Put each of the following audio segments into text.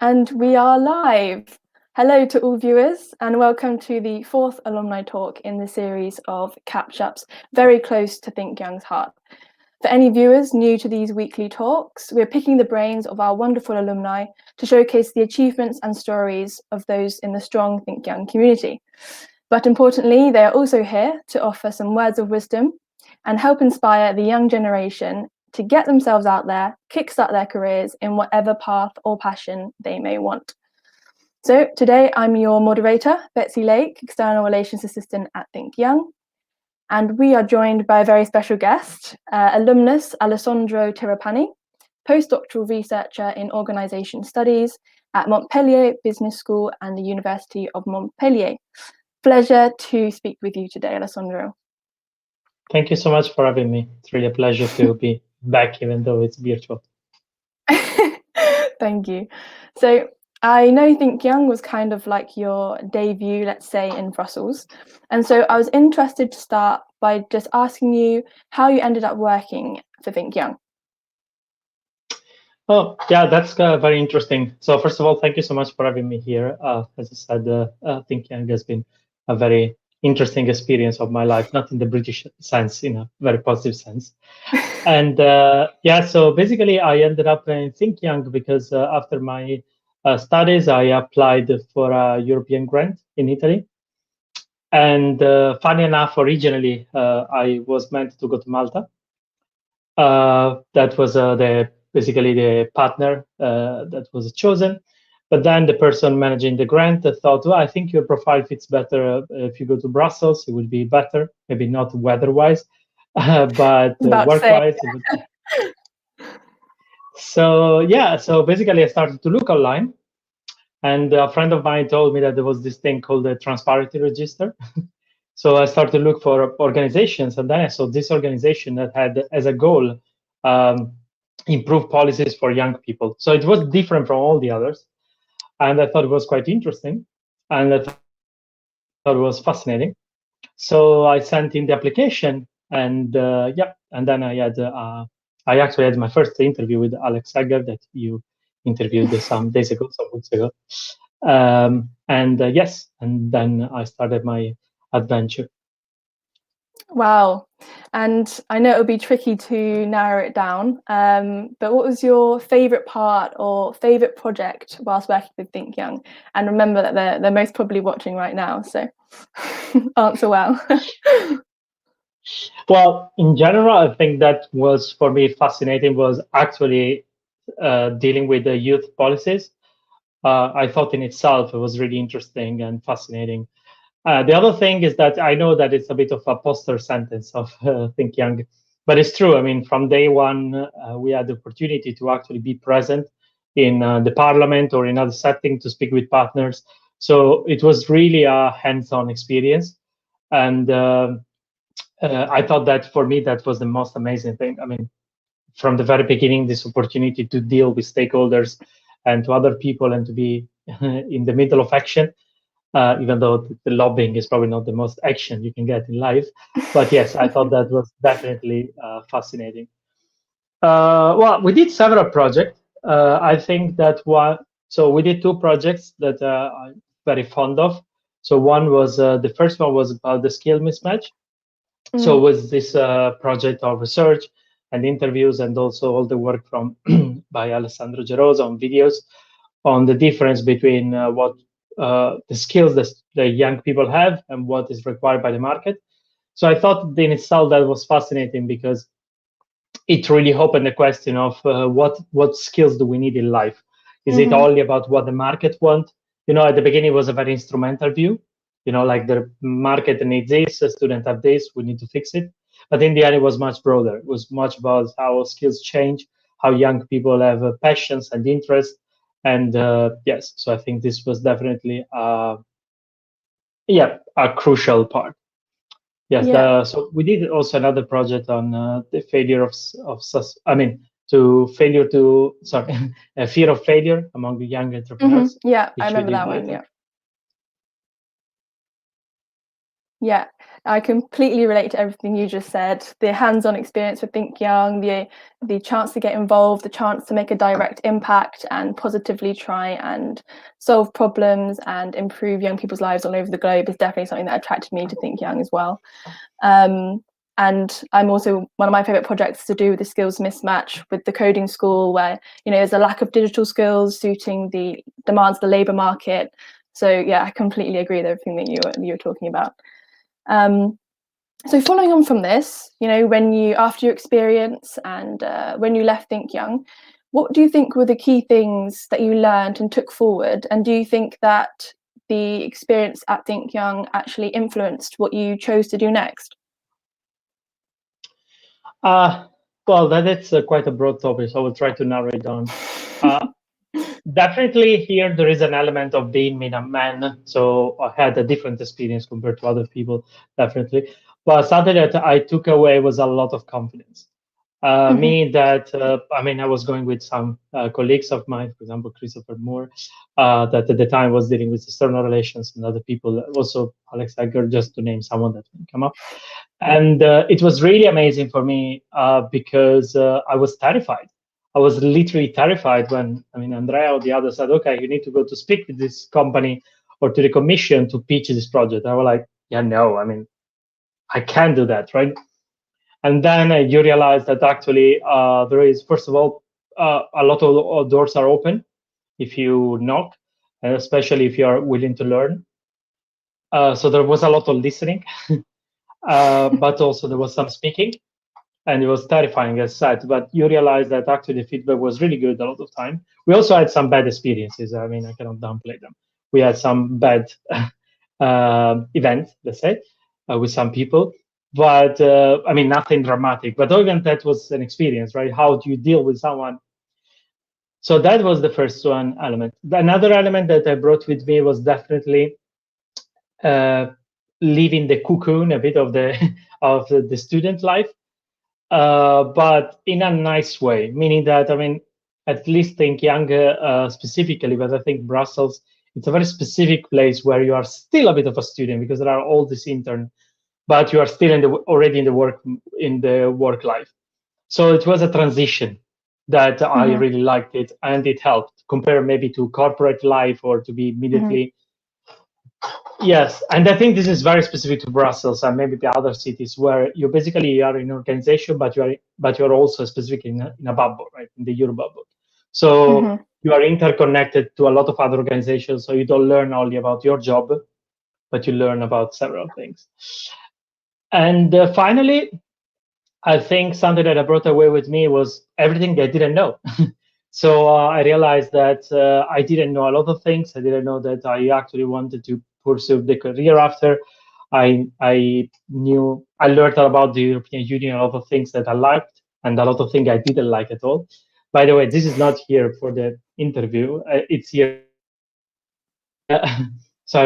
And we are live. Hello to all viewers and welcome to the fourth alumni talk in the series of catch-ups very close to ThinkYoung's heart. For any viewers new to these weekly talks, we're picking the brains of our wonderful alumni to showcase the achievements and stories of those in the strong ThinkYoung community. But importantly, they are also here to offer some words of wisdom and help inspire the young generation to get themselves out there, kickstart their careers in whatever path or passion they may want. So today I'm your moderator, Betsy Lake, External Relations Assistant at ThinkYoung, and we are joined by a very special guest, alumnus Alessandro Tirapani, postdoctoral researcher in organisation studies at Montpellier Business School and the University of Montpellier. Pleasure to speak with you today, Alessandro. Thank you so much for having me. It's really a pleasure to be back, even though it's virtual. Thank you. So I know ThinkYoung was kind of like your debut, let's say, in Brussels. And so I was interested to start by just asking you how you ended up working for ThinkYoung. Oh, yeah, that's very interesting. So first of all, thank you so much for having me here. As I said, ThinkYoung has been a very interesting experience of my life, not in the British sense, in a very positive sense. And yeah, so basically I ended up in ThinkYoung because after my studies, I applied for a European grant in Italy. And funny enough, originally I was meant to go to Malta. That was basically the partner that was chosen. But then the person managing the grant thought, well, I think your profile fits better if you go to Brussels. It would be better, maybe not weather-wise, but work-wise. So yeah, so basically I started to look online, and a friend of mine told me that there was this thing called the Transparency Register. So I started to look for organizations, and then I saw this organization that had as a goal improve policies for young people. So it was different from all the others, and I thought it was quite interesting, and I thought it was fascinating. So I sent in the application, and yeah, and then I actually had my first interview with Alex Egger that you interviewed some days ago, some weeks ago, and yes, and then I started my adventure. Wow. And I know it'll be tricky to narrow it down, but what was your favorite part or favorite project whilst working with ThinkYoung? And remember that they're most probably watching right now, so answer well. Well, in general, I think that was for me fascinating was actually dealing with the youth policies. I thought in itself it was really interesting and fascinating. The other thing is that I know that it's a bit of a poster sentence of ThinkYoung, but it's true. I mean, from day one, we had the opportunity to actually be present in the parliament or in other setting to speak with partners. So it was really a hands-on experience. And I thought that for me, that was the most amazing thing. I mean, from the very beginning, this opportunity to deal with stakeholders and to other people and to be in the middle of action. Even though the lobbying is probably not the most action you can get in life. But yes, I thought that was definitely fascinating. Well, we did several projects. I think that so we did two projects that I'm very fond of. So one was, the first one was about the skill mismatch. So it was this project of research and interviews and also all the work from by Alessandro Gerosa on videos on the difference between what the skills that the young people have and what is required by the market. So I thought in itself that was fascinating because it really opened the question of what skills do we need in life? Is it only about what the market wants? You know, at the beginning it was a very instrumental view. You know, like the market needs this, the student have this, we need to fix it. But in the end, it was much broader. It was much about how skills change, how young people have passions and interests. And yes, so I think this was definitely, yeah, a crucial part. Yes, Yeah. so we did also another project on the failure fear of failure among the young entrepreneurs. Yeah, I remember that one. Yeah. Yeah. I completely relate to everything you just said. The hands-on experience with ThinkYoung, the chance to get involved, the chance to make a direct impact and positively try and solve problems and improve young people's lives all over the globe is definitely something that attracted me to ThinkYoung as well. And I'm also, one of my favorite projects to do with the skills mismatch with the coding school, where, you know, there's a lack of digital skills suiting the demands of the labor market. So yeah, I completely agree with everything that you were talking about. So following on from this, you know, after your experience and when you left ThinkYoung, what do you think were the key things that you learned and took forward? And do you think that the experience at ThinkYoung actually influenced what you chose to do next? Well, that's quite a broad topic, so I will try to narrow it down. Definitely here there is an element of being a man, so I had a different experience compared to other people, definitely. But something that I took away was a lot of confidence. Meaning that, I was going with some colleagues of mine, for example, Christopher Moore, that at the time was dealing with external relations, and other people, also Alex Egger, just to name someone that can come up. And it was really amazing for me because I was terrified. I was literally terrified when, Andrea or the others said, okay, you need to go to speak with this company or to the commission to pitch this project. I was like, yeah, no, I can't do that, right? And then you realize that actually there is, first of all, a lot of doors are open if you knock, and especially if you are willing to learn. So there was a lot of listening, but also there was some speaking, and it was terrifying, as said. But you realize that actually the feedback was really good a lot of time. We also had some bad experiences. I cannot downplay them. We had some bad events, let's say, with some people. But nothing dramatic. But even that was an experience, right? How do you deal with someone? So that was the first one element. Another element that I brought with me was definitely leaving the cocoon a bit of the of the student life, but in a nice way. Meaning that at least ThinkYoung specifically, but I think Brussels, it's a very specific place where you are still a bit of a student because there are all these interns, but you are still already in the work life. So it was a transition that I really liked it, and it helped compare maybe to corporate life or to be immediately. Yes, and I think this is very specific to Brussels and maybe the other cities where you basically are in an organization, but you are also specific in a bubble, right, in the Euro bubble. So you are interconnected to a lot of other organizations, so you don't learn only about your job, but you learn about several things. And finally, I think something that I brought away with me was everything that I didn't know. So I realized that I didn't know a lot of things. I didn't know that I actually wanted to pursue the career after. I learned about the European Union, a lot of things that I liked, and a lot of things I didn't like at all. By the way, this is not here for the interview. It's here. So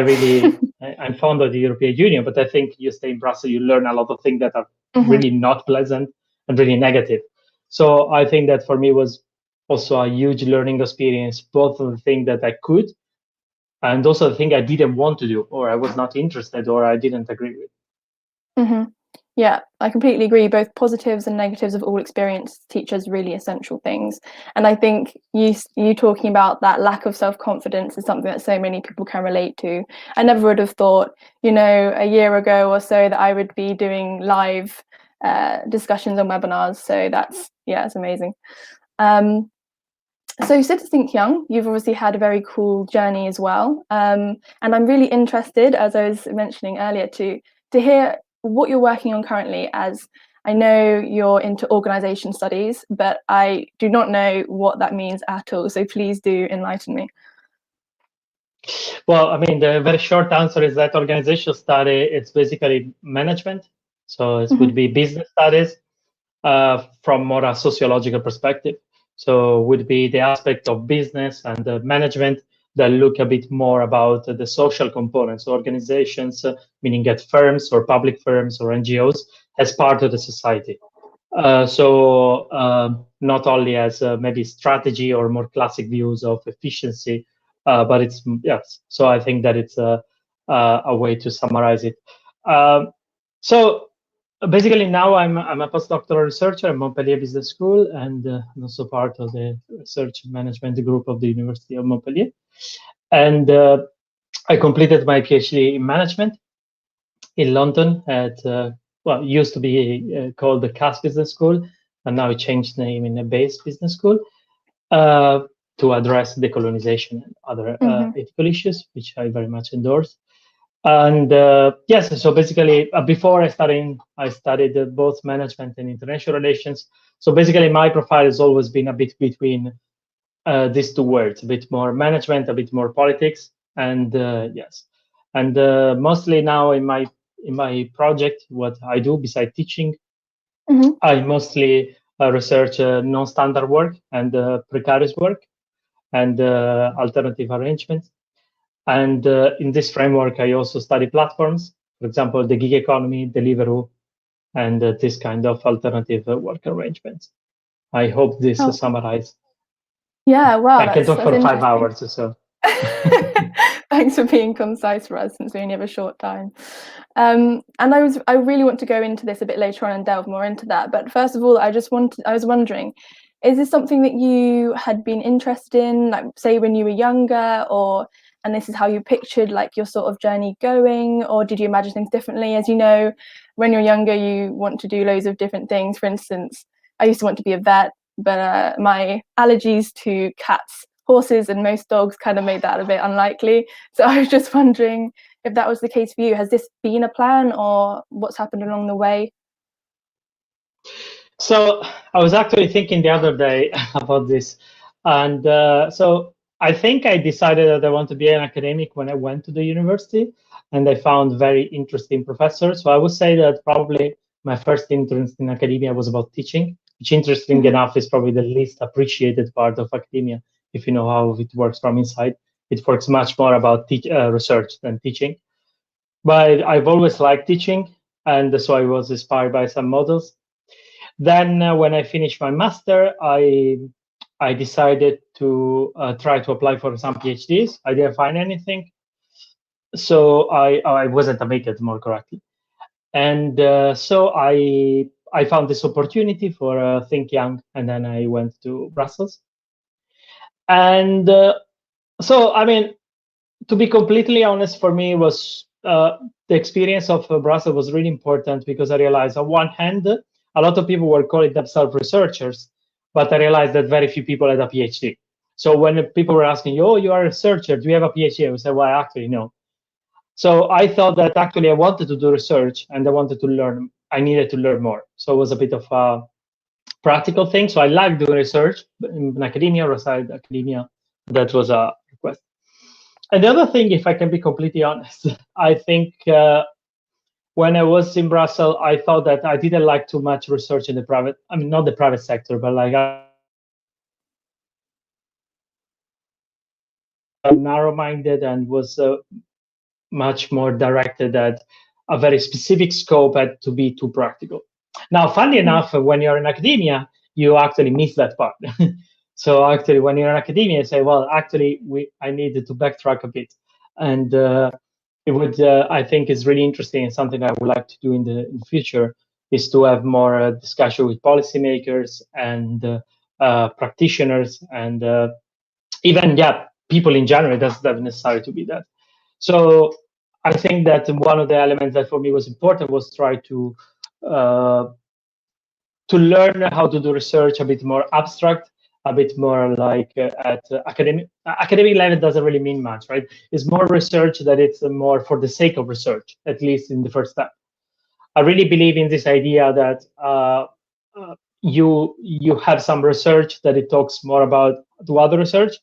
I'm fond of the European Union, but I think you stay in Brussels, you learn a lot of things that are really not pleasant and really negative. So I think that for me was also a huge learning experience, both of the things that I could and also the thing I didn't want to do, or I was not interested, or I didn't agree with. Yeah, I completely agree. Both positives and negatives of all experience teach us really essential things. And I think you talking about that lack of self-confidence is something that so many people can relate to. I never would have thought, a year ago or so that I would be doing live discussions on webinars. So it's amazing. So since ThinkYoung, you've obviously had a very cool journey as well. And I'm really interested, as I was mentioning earlier, to hear what you're working on currently, as I know you're into organization studies, but I do not know what that means at all. So please do enlighten me. Well, the very short answer is that organizational study, it's basically management. So it would be business studies from more a sociological perspective. So would be the aspect of business and the management that look a bit more about the social components, organizations, meaning at firms or public firms or NGOs as part of the society. So not only as maybe strategy or more classic views of efficiency, but it's, yes. So I think that it's a way to summarize it. So basically now I'm a postdoctoral researcher at Montpellier Business School, and I'm also part of the research management group of the University of Montpellier. And I completed my PhD in management in London at well, it used to be called the Cass Business School, and now it changed name in the Base Business School uh, to address decolonization and other ethical issues, which I very much endorse. And yes, so basically, before I studied both management and international relations. So basically, my profile has always been a bit between these two words, a bit more management, a bit more politics, and yes, and mostly now in my project, what I do besides teaching, I mostly research non-standard work and precarious work and alternative arrangements. And in this framework, I also study platforms, for example, the gig economy, Deliveroo, and this kind of alternative work arrangements. I hope this summarizes. Yeah, wow, I can talk for 5 hours or so. Thanks for being concise for us, since we only have a short time. And I really want to go into this a bit later on and delve more into that. But first of all, I was wondering, is this something that you had been interested in, like say when you were younger, and this is how you pictured like your sort of journey going, or did you imagine things differently? As you know, when you're younger, you want to do loads of different things. For instance, I used to want to be a vet, but my allergies to cats, horses, and most dogs kind of made that a bit unlikely. So I was just wondering if that was the case for you. Has this been a plan, or what's happened along the way? So I was actually thinking the other day about this, and so I think I decided that I want to be an academic when I went to the university, and I found very interesting professors. So I would say that probably my first interest in academia was about teaching, which, interesting enough, is probably the least appreciated part of academia. If you know how it works from inside, it works much more about research than teaching. But I've always liked teaching, and so I was inspired by some models. Then when I finished my master, I decided to try to apply for some PhDs. I didn't find anything, so I wasn't admitted, more correctly. And so I found this opportunity for ThinkYoung, and then I went to Brussels. And so, I mean, to be completely honest, for me, was the experience of Brussels was really important, because I realized on one hand, a lot of people were calling themselves researchers, but I realized that very few people had a PhD. So when people were asking you, "Oh, you are a researcher, do you have a PhD?" I would say, "Well, actually, no." So I thought that actually I wanted to do research and I wanted to learn. I needed to learn more. So it was a bit of a practical thing. So I like doing research in academia or outside academia. That was a request. And the other thing, if I can be completely honest, I think when I was in Brussels, I thought that I didn't like too much research in the private, I mean, not the private sector, but like narrow-minded, and was much more directed at a very specific scope, had to be too practical. Now, funnily enough, when you're in academia, you actually miss that part. So actually, when you're in academia, you say, well, actually, I needed to backtrack a bit. And it would, I think is really interesting, and something I would like to do in the future, is to have more discussion with policymakers and practitioners, and even, yeah, people in general. It doesn't have necessarily to be that. So I think that one of the elements that for me was important was try to learn how to do research a bit more abstract, a bit more like at academic level. Doesn't really mean much, right? It's more research that it's more for the sake of research, at least in the first step. I really believe in this idea that you have some research that it talks more about to other research,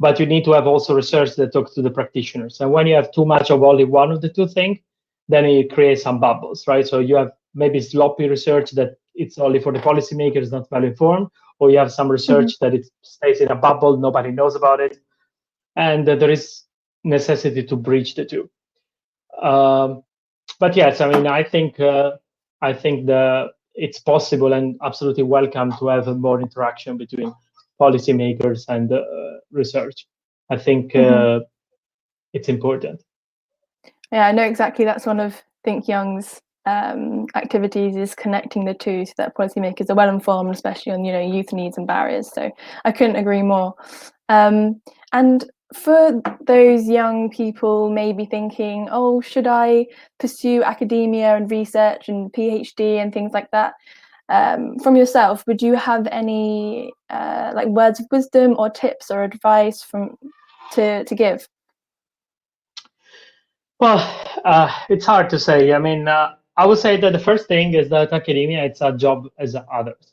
but you need to have also research that talks to the practitioners. And when you have too much of only one of the two things, then it creates some bubbles, right? So you have maybe sloppy research that it's only for the policymakers, not well informed, or you have some research that it stays in a bubble, nobody knows about it, and there is necessity to bridge the two. But yes, I mean, I think it's possible and absolutely welcome to have more interaction between policymakers and research. I think it's important. Yeah, I know exactly. That's one of ThinkYoung's activities is connecting the two so that policymakers are well informed, especially on youth needs and barriers. So I couldn't agree more. And for those young people maybe thinking, oh, should I pursue academia and research and PhD and things like that? From yourself, would you have any like words of wisdom or tips or advice to give? Well, it's hard to say. I mean, I would say that the first thing is that academia, it's a job as others.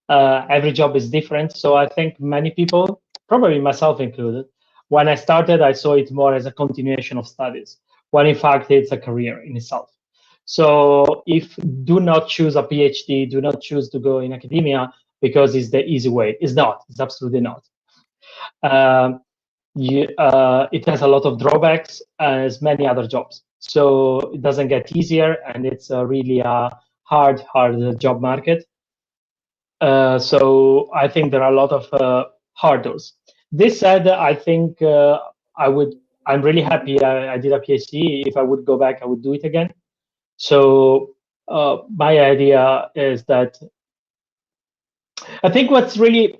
Every job is different. So I think many people, probably myself included, when I started, I saw it more as a continuation of studies, when in fact it's a career in itself. So if do not choose a PhD, do not choose to go in academia because it's the easy way. It's not. It's absolutely not. Um, it has a lot of drawbacks as many other jobs. So it doesn't get easier, and it's really a hard job market. So I think there are a lot of hurdles. This said, I think I'm really happy I did a PhD. If I would go back, I would do it again. So my idea is that I think what's really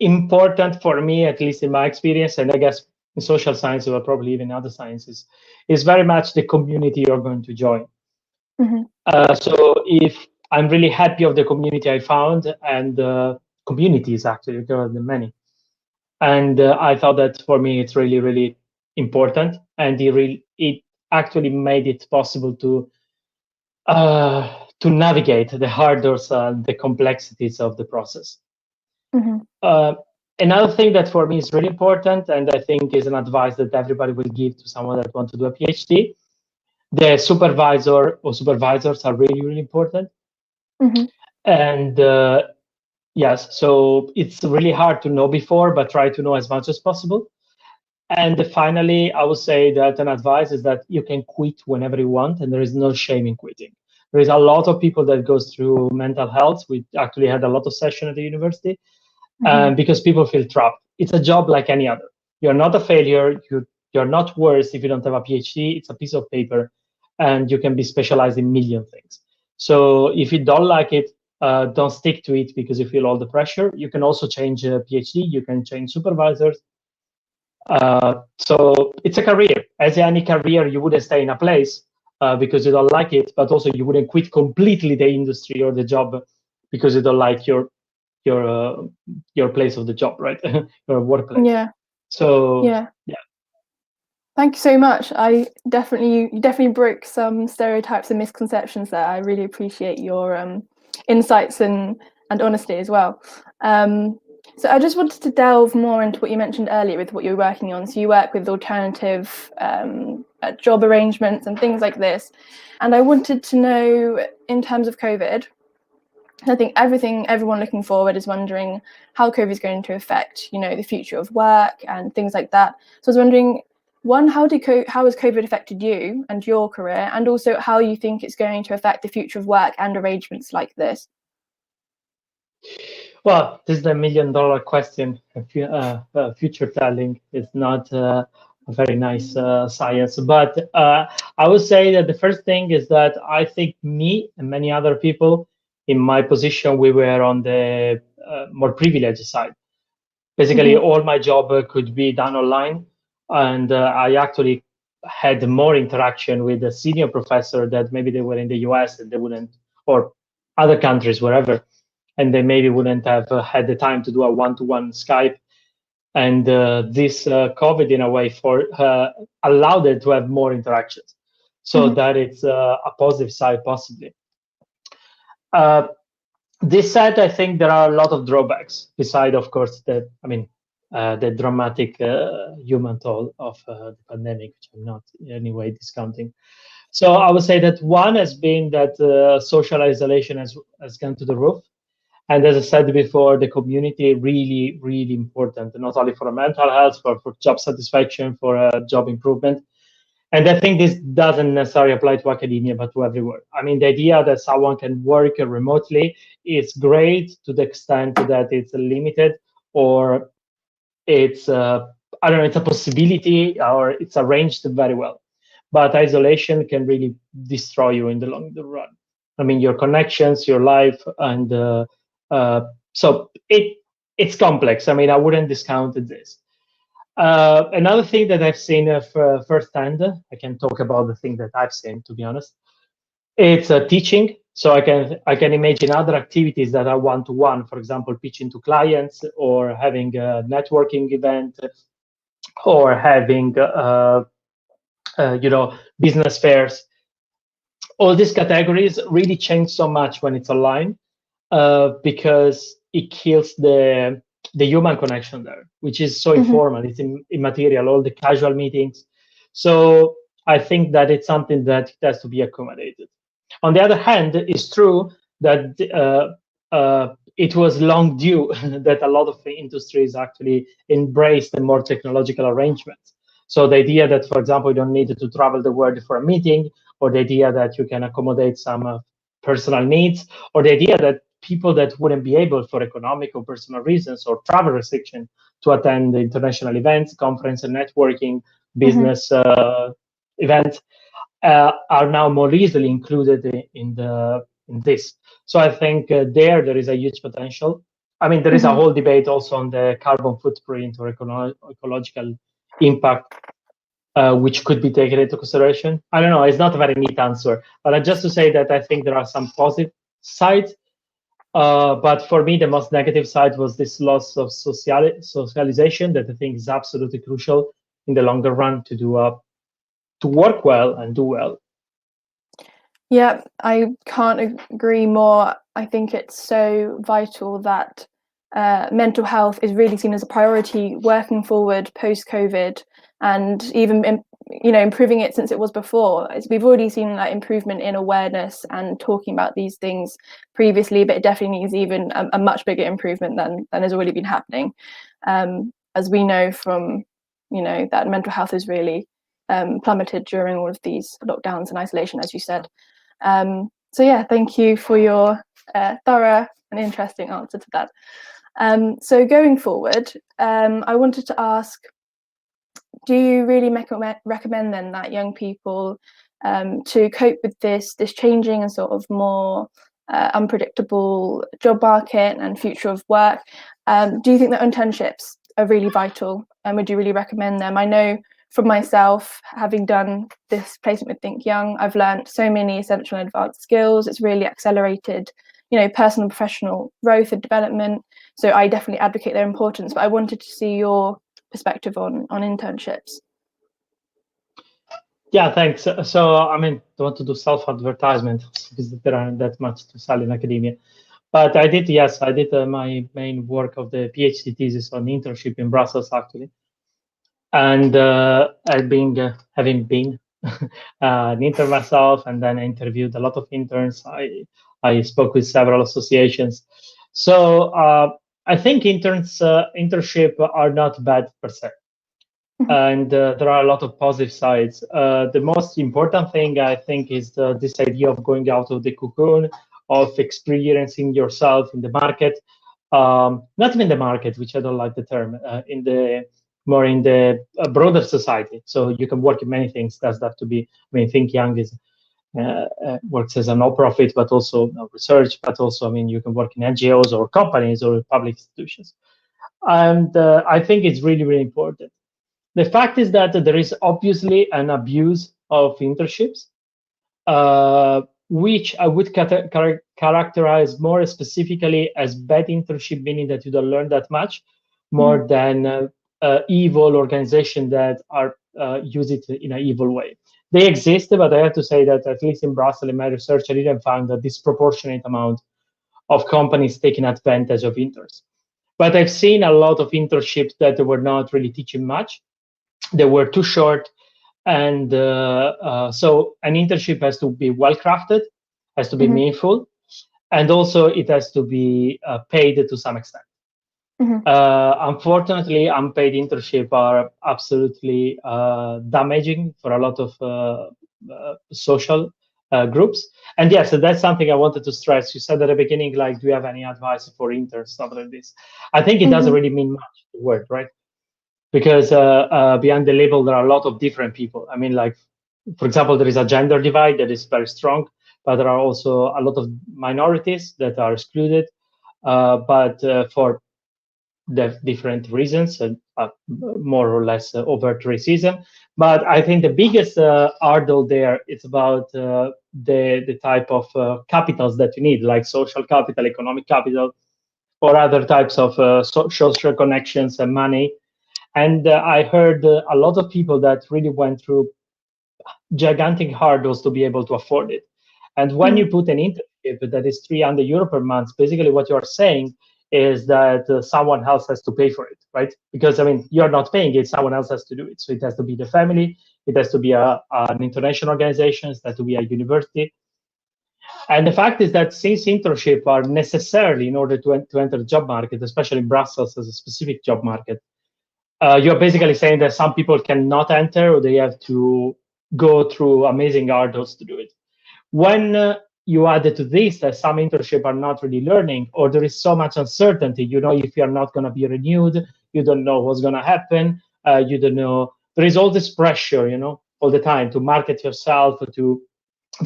important for me, at least in my experience, and I guess in social sciences or probably even other sciences, is very much the community you're going to join. Mm-hmm. So if I'm really happy of the community I found, and communities actually, there are many, and I thought that for me it's really, really important, and it actually made it possible to navigate the hurdles and the complexities of the process. Mm-hmm. Another thing that for me is really important, and I think is an advice that everybody will give to someone that wants to do a PhD, the supervisor or supervisors are really, really important. Mm-hmm. And yes, so it's really hard to know before, but try to know as much as possible. And finally, I would say that an advice is that you can quit whenever you want, and there is no shame in quitting. There is a lot of people that goes through mental health. We actually had a lot of session at the university, because people feel trapped. It's a job like any other. You're not a failure. You're not worse if you don't have a PhD. It's a piece of paper, and you can be specialized in a million things. So if you don't like it, don't stick to it because you feel all the pressure. You can also change a PhD. You can change supervisors. So it's a career. As any career, you wouldn't stay in a place because you don't like it, but also you wouldn't quit completely the industry or the job because you don't like your place of the job, right? Your workplace. Yeah. So yeah. Thank you so much. You definitely broke some stereotypes and misconceptions there. I really appreciate your insights and honesty as well. So I just wanted to delve more into what you mentioned earlier with what you're working on. So you work with alternative job arrangements and things like this. And I wanted to know, in terms of COVID, I think everyone looking forward is wondering how COVID is going to affect, the future of work and things like that. So I was wondering, one, how has COVID affected you and your career, and also how you think it's going to affect the future of work and arrangements like this? Well, this is the $1 million question. Future telling is not a very nice science, but I would say that the first thing is that I think me and many other people in my position, we were on the more privileged side. Basically, all my job could be done online, and I actually had more interaction with a senior professor that maybe they were in the US and they wouldn't, or other countries, wherever, and they maybe wouldn't have had the time to do a one-to-one Skype. And this COVID, in a way, allowed them to have more interactions. So that it's a positive side, possibly. This said, I think there are a lot of drawbacks, beside, of course, the dramatic human toll of the pandemic, which I'm not in any way discounting. So I would say that one has been that social isolation has gone to the roof. And as I said before, the community really, really important, not only for mental health, but for job satisfaction, for job improvement. And I think this doesn't necessarily apply to academia, but to everywhere. I mean, the idea that someone can work remotely is great to the extent that it's limited, or it's, I don't know, it's a possibility, or it's arranged very well. but isolation can really destroy you in the long run. I mean, your connections, your life, and so it's complex. I mean, I wouldn't discount this. Another thing that I've seen firsthand, I can talk about the thing that I've seen, to be honest. It's teaching. So I can imagine other activities that are one-to-one, for example, pitching to clients or having a networking event or having business fairs. All these categories really change so much when it's online because it kills the human connection there, which is so informal. It's immaterial. All the casual meetings. So I think that it's something that has to be accommodated. On the other hand, it's true that it was long due that a lot of industries actually embraced the more technological arrangements. So the idea that, for example, you don't need to travel the world for a meeting, or the idea that you can accommodate some personal needs, or the idea that people that wouldn't be able for economic or personal reasons or travel restriction to attend the international events, conference and networking, business events, are now more easily included in this. So I think there is a huge potential. I mean, there is a whole debate also on the carbon footprint or ecological impact, which could be taken into consideration. I don't know. It's not a very neat answer, but just to say that I think there are some positive sides. But for me, the most negative side was this loss of socialization that I think is absolutely crucial in the longer run to work well and do well. Yeah, I can't agree more. I think it's so vital that mental health is really seen as a priority working forward post-COVID, and even improving it since it was before. We've already seen that improvement in awareness and talking about these things previously, but it definitely needs even a much bigger improvement than has already been happening. As we know from that mental health is really plummeted during all of these lockdowns and isolation, as you said. So yeah, thank you for your thorough and interesting answer to that. So going forward, I wanted to ask, do you really recommend then that young people to cope with this changing and sort of more unpredictable job market and future of work? Do you think that internships are really vital, and would you really recommend them? I know for myself, having done this placement with ThinkYoung, I've learned so many essential and advanced skills. It's really accelerated, personal and professional growth and development. So I definitely advocate their importance, but I wanted to see your perspective on internships. Yeah, thanks. So, I mean, don't want to do self-advertisement because there aren't that much to sell in academia. But I did my main work of the PhD thesis on internship in Brussels, actually. And having been an intern myself, and then I interviewed a lot of interns. I spoke with several associations. So I think internship are not bad per se. And there are a lot of positive sides. The most important thing, I think, is this idea of going out of the cocoon, of experiencing yourself in the market. Not even the market, which I don't like the term, in the broader society. So you can work in many things. Does that to be? I mean, ThinkYoung is works as a non-profit, but also research. But also, I mean, you can work in NGOs or companies or public institutions. And I think it's really, really important. The fact is that there is obviously an abuse of internships, which I would characterize more specifically as bad internship, meaning that you don't learn that much, more than evil organizations that are use it in an evil way. They exist, but I have to say that at least in Brussels, in my research, I didn't find a disproportionate amount of companies taking advantage of interns. But I've seen a lot of internships that were not really teaching much. They were too short. And so an internship has to be well crafted, has to be meaningful, and also it has to be paid to some extent. Unfortunately, unpaid internships are absolutely damaging for a lot of social groups. And yes, so that's something I wanted to stress. You said at the beginning, like, do you have any advice for interns, stuff like this? I think it doesn't really mean much, the word, right? Because behind the label, there are a lot of different people. I mean, like, for example, there is a gender divide that is very strong, but there are also a lot of minorities that are excluded, but for different reasons, more or less overt racism. But I think the biggest hurdle there is about the type of capitals that you need, like social capital, economic capital, or other types of social connections and money. And I heard a lot of people that really went through gigantic hurdles to be able to afford it. And when you put an internship that is €300 per month, basically what you're saying is that someone else has to pay for it, right? Because I mean, you're not paying it; someone else has to do it. So it has to be the family, it has to be an international organization, it has to be a university. And the fact is that since internships are necessarily in order to enter the job market, especially in Brussels as a specific job market, you're basically saying that some people cannot enter or they have to go through amazing hurdles to do it. When you add to this that some internships are not really learning, or there is so much uncertainty, if you're not going to be renewed, you don't know what's going to happen, you don't know. There is all this pressure, all the time to market yourself, to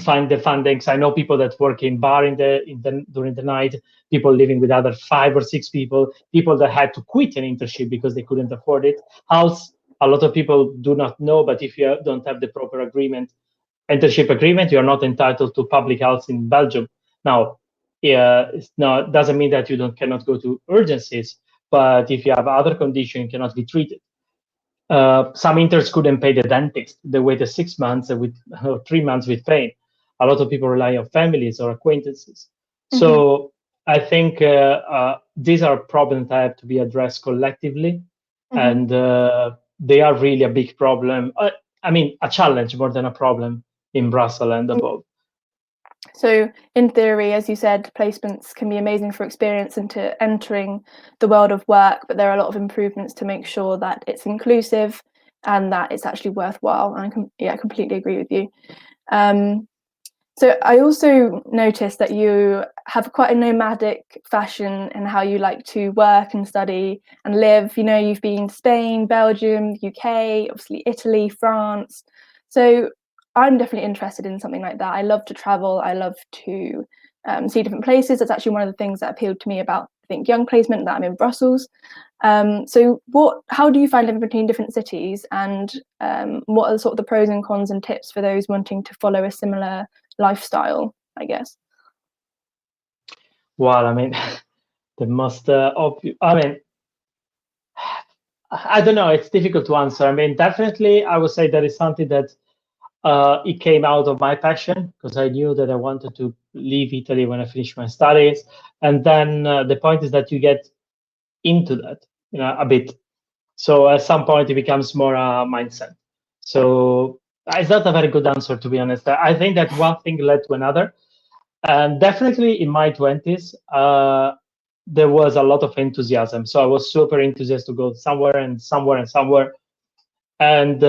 find the fundings. I know people that work in bar during the night, people living with other 5 or 6 people that had to quit an internship because they couldn't afford it. House, a lot of people do not know, but if you don't have the proper internship agreement, you are not entitled to public health in Belgium. Now, doesn't mean that you cannot go to urgencies, but if you have other conditions, you cannot be treated. Some interns couldn't pay the dentist. They waited 6 months with 3 months with pain. A lot of people rely on families or acquaintances. So I think these are problems that have to be addressed collectively, and they are really a big problem. I mean, a challenge more than a problem in Brussels and above. So in theory, as you said, placements can be amazing for experience into entering the world of work, but there are a lot of improvements to make sure that it's inclusive and that it's actually worthwhile. And I completely agree with you. So I also noticed that you have quite a nomadic fashion in how you like to work and study and live. You've been to Spain, Belgium, UK, obviously Italy, France. So I'm definitely interested in something like that. I love to travel. I love to see different places. That's actually one of the things that appealed to me about ThinkYoung placement, that I'm in Brussels. So how do you find living between different cities, and what are sort of the pros and cons and tips for those wanting to follow a similar lifestyle, I guess? Well, I mean, the most obvious, I don't know, it's difficult to answer. I mean, definitely, I would say that is something that it came out of my passion, because I knew that I wanted to leave Italy when I finished my studies. And then the point is that you get into that, a bit. So at some point, it becomes more a mindset. So it's not a very good answer, to be honest. I think that one thing led to another. And definitely in my 20s, there was a lot of enthusiasm. So I was super enthusiastic to go somewhere and somewhere and somewhere. And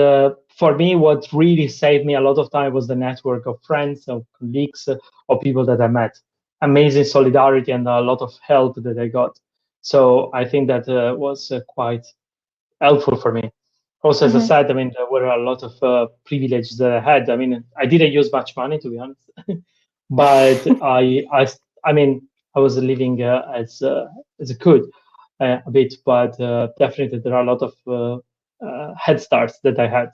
for me, what really saved me a lot of time was the network of friends, of colleagues, of people that I met. Amazing solidarity and a lot of help that I got. So I think that was quite helpful for me. Also, as I said, I mean, there were a lot of privileges that I had. I mean, I didn't use much money, to be honest, but I mean, I was living as I could a bit, but definitely there are a lot of head starts that I had.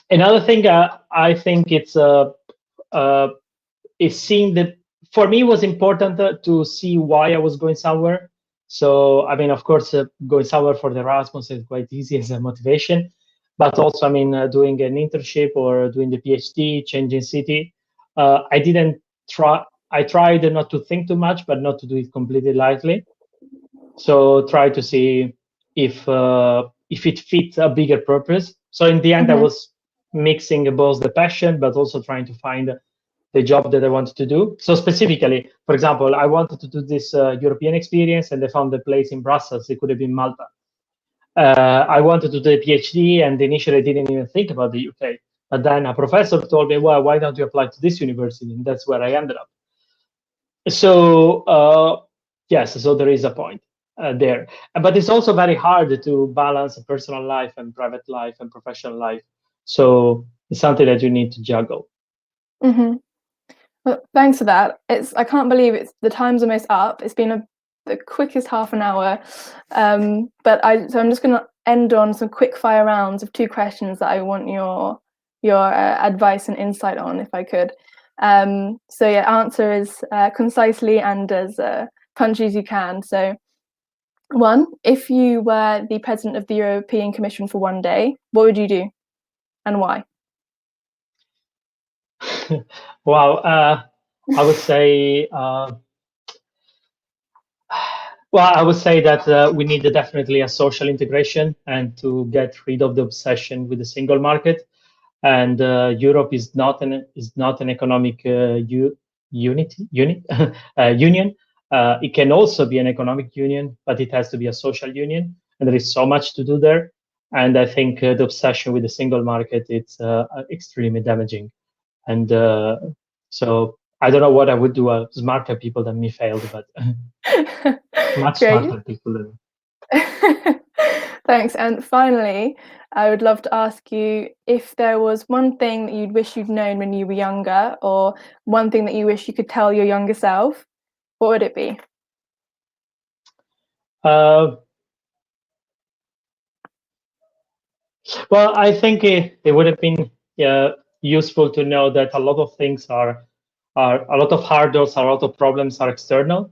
Another thing I think is seeing that for me it was important to see why I was going somewhere. So I mean, of course, going somewhere for the Erasmus is quite easy as a motivation, but also I mean, doing an internship or doing the PhD, changing city. I didn't try. I tried not to think too much, but not to do it completely lightly. So try to see if it fits a bigger purpose. So in the end, I was mixing both the passion, but also trying to find the job that I wanted to do. So specifically, for example, I wanted to do this European experience, and I found a place in Brussels. It could have been Malta. I wanted to do a PhD, and initially I didn't even think about the UK. But then a professor told me, well, why don't you apply to this university? And that's where I ended up. So yes, so there is a point there. But it's also very hard to balance personal life and private life and professional life. So it's something that you need to juggle. Mm-hmm. Well, thanks for that. I can't believe the time's almost up. It's been the quickest half an hour. So I'm just going to end on some quick fire rounds of 2 questions that I want your advice and insight on, if I could. So yeah, answer as concisely and as punchy as you can. So 1, if you were the president of the European Commission for one day, what would you do and why? Wow. I would say, I would say that we need definitely a social integration and to get rid of the obsession with the single market. And Europe is not an economic union. It can also be an economic union, but it has to be a social union, and there is so much to do there. And I think the obsession with the single market it's extremely damaging. And so I don't know what I would do. Smarter people than me failed, but much Great. smarter people than me. Thanks. And finally, I would love to ask you if there was one thing that you'd wish you'd known when you were younger, or one thing that you wish you could tell your younger self, what would it be? Well, I think it would have been useful to know that a lot of things are a lot of hurdles, a lot of problems are external.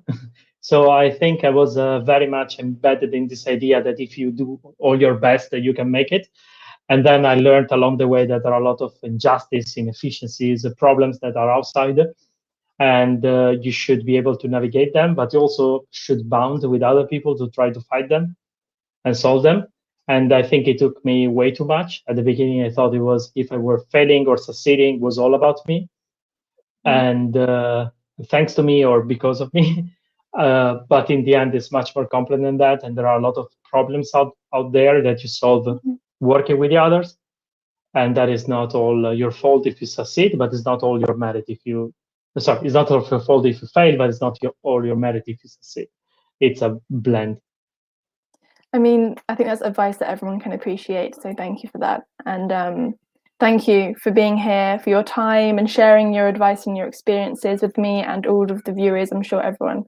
So I think I was very much embedded in this idea that if you do all your best, that you can make it. And then I learned along the way that there are a lot of injustice, inefficiencies, problems that are outside, and you should be able to navigate them, but you also should bond with other people to try to fight them and solve them. And I think it took me way too much. At the beginning, I thought it was if I were failing or succeeding, it was all about me. And thanks to me or because of me. But in the end, it's much more complex than that. And there are a lot of problems out there that you solve working with the others. And that is not all your fault if you succeed, but it's not all your merit if you, sorry, it's not all your fault if you fail, but it's not all your merit if you succeed. It's a blend. I mean, I think that's advice that everyone can appreciate. So thank you for that. And thank you for being here, for your time and sharing your advice and your experiences with me and all of the viewers. I'm sure everyone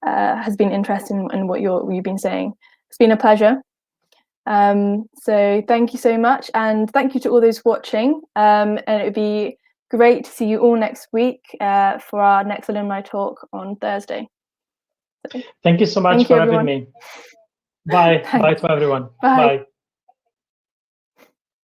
has been interested in what you've been saying. It's been a pleasure. So thank you so much. And thank you to all those watching. And it would be great to see you all next week for our next alumni talk on Thursday. Thank you so much for having me. Bye. Bye to everyone. Bye. Bye.